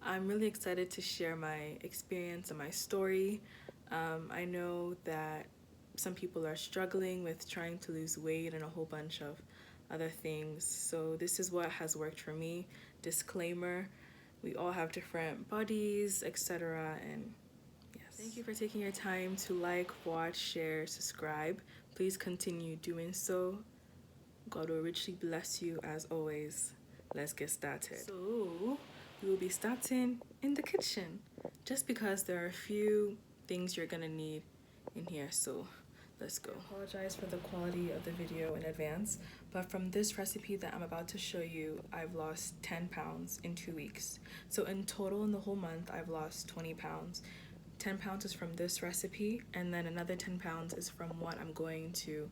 I'm really excited to share my experience and my story. I know that some people are struggling with trying to lose weight and a whole bunch of other things. So this is what has worked for me. Disclaimer, we all have different bodies, etc. And yes. Thank you for taking your time to like, watch, share, subscribe. Please continue doing so. God will richly bless you as always. Let's get started. So we will be starting in the kitchen just because there are a few things you're gonna need in here. So let's go. I apologize for the quality of the video in advance, but from this recipe that I'm about to show you, I've lost 10 pounds in 2 weeks. So in total in the whole month, I've lost 20 pounds. 10 pounds is from this recipe, and then another 10 pounds is from what I'm going to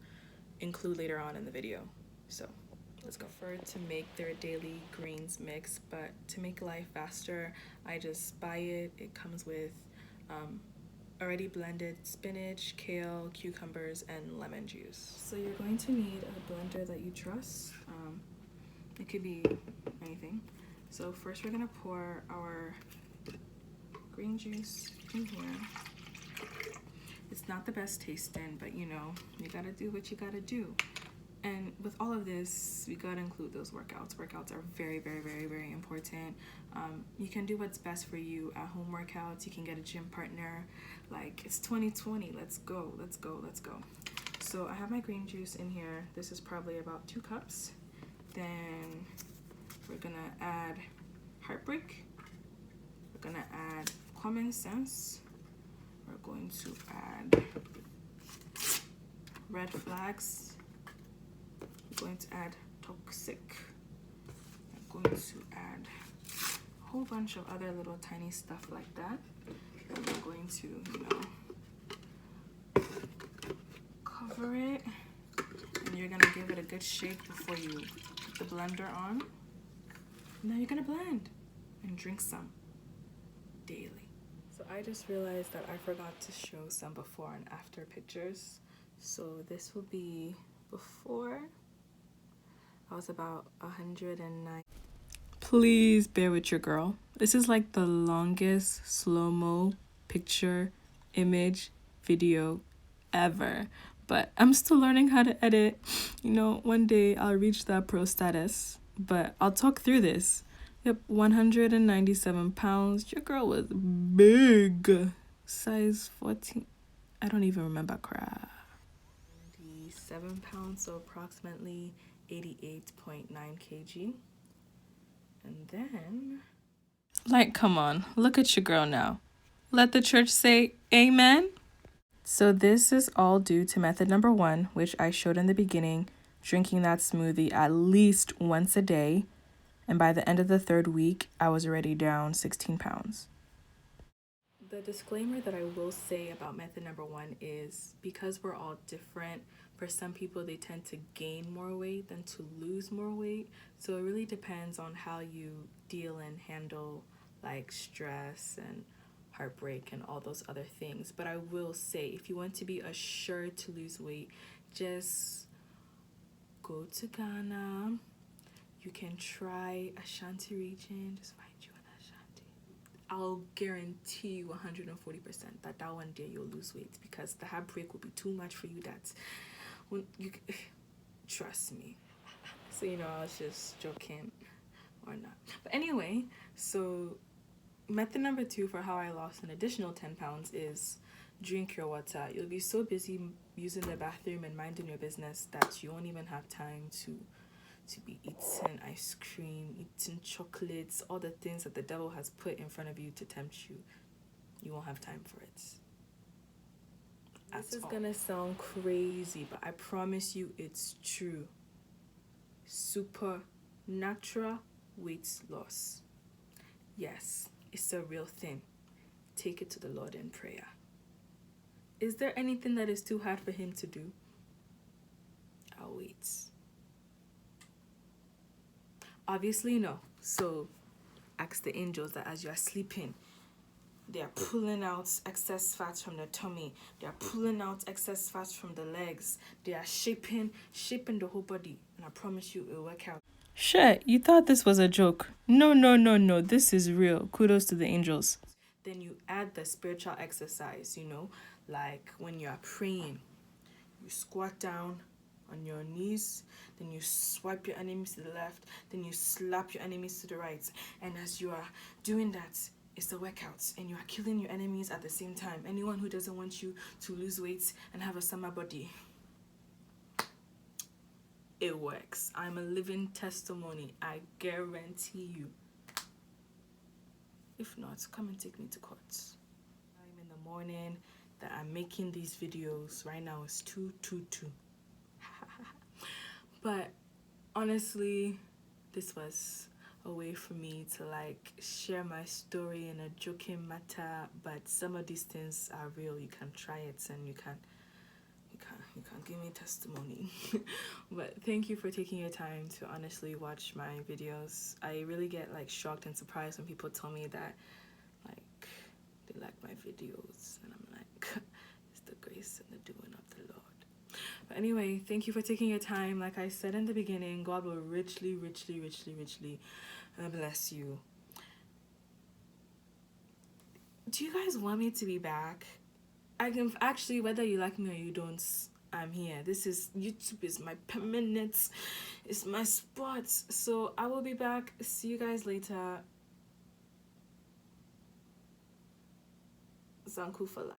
include later on in the video. So let's go. I prefer to make their daily greens mix, but to make life faster, I just buy it. It comes with already blended spinach, kale, cucumbers, and lemon juice. So you're going to need a blender that you trust. It could be anything. So first we're gonna pour our green juice in here. It's not the best tasting, but you know, you gotta do what you gotta do. And with all of this, we gotta include those workouts. Workouts are very, very, very, very important. You can do what's best for you at home workouts. You can get a gym partner. Like, it's 2020, let's go, let's go, let's go. So I have my green juice in here. This is probably about 2 cups. Then we're gonna add heartbreak. We're gonna add common sense. We're going to add red flags. We're going to add toxic. I'm going to add a whole bunch of other little tiny stuff like that. And we're going to, you know, cover it. And you're gonna give it a good shake before you put the blender on. Now you're gonna blend and drink some daily. So I just realized that I forgot to show some before and after pictures. So this will be before. I was about 109. Please bear with your girl. This is like the longest slow-mo picture, image, video ever. But I'm still learning how to edit. You know, one day I'll reach that pro status. But I'll talk through this. Yep, 197 pounds. Your girl was big. Size 14. I don't even remember crap. 7 pounds, so approximately 88.9 kg. And then, like, come on, look at your girl now. Let the church say amen. So this is all due to method number 1, which I showed in the beginning, drinking that smoothie at least once a day. And by the end of the 3rd week, I was already down 16 pounds. The disclaimer that I will say about method number 1 is because we're all different, for some people they tend to gain more weight than to lose more weight. So it really depends on how you deal and handle like stress and heartbreak and all those other things. But I will say, if you want to be assured to lose weight, just go to Ghana. You can try Ashanti region. Just find you an Ashanti. I'll guarantee you 140% that one day you'll lose weight, because the heartbreak will be too much for you. That's when you trust me. So you know, I was just joking or not. But anyway, so method number 2 for how I lost an additional 10 pounds is drink your water. You'll be so busy using the bathroom and minding your business that you won't even have time to be eating ice cream, eating chocolates, all the things that the devil has put in front of you to tempt you. You won't have time for it. This is gonna sound crazy, but I promise you it's true. Supernatural weight loss. Yes, it's a real thing. Take it to the Lord in prayer. Is there anything that is too hard for him to do? I'll wait. Obviously no. So ask the angels that as you are sleeping, they are pulling out excess fat from the tummy. They are pulling out excess fat from the legs. They are shaping the whole body. And I promise you it will work out. Sure, you thought this was a joke. No, no, no, no. This is real. Kudos to the angels. Then you add the spiritual exercise, like when you are praying, you squat down on your knees, then you swipe your enemies to the left, then you slap your enemies to the right. And as you are doing that, it's a workout, and you are killing your enemies at the same time. Anyone who doesn't want you to lose weight and have a summer body, it works. I'm a living testimony. I guarantee you. If not, come and take me to court. I'm in the morning that I'm making these videos. Right now it's 2:22. But honestly, this was a way for me to like share my story in a joking matter, but some of these things are real. You can try it and you can give me testimony. But thank you for taking your time to honestly watch my videos. I really get like shocked and surprised when people tell me that like they like my videos, and I'm like, it's the grace and the doing of the Lord. But anyway, thank you for taking your time. Like I said in the beginning, God will richly, richly, richly, richly bless you. Do you guys want me to be back? I can actually, whether you like me or you don't, I'm here. YouTube is my permanent, it's my spot. So I will be back. See you guys later. Zanku for life.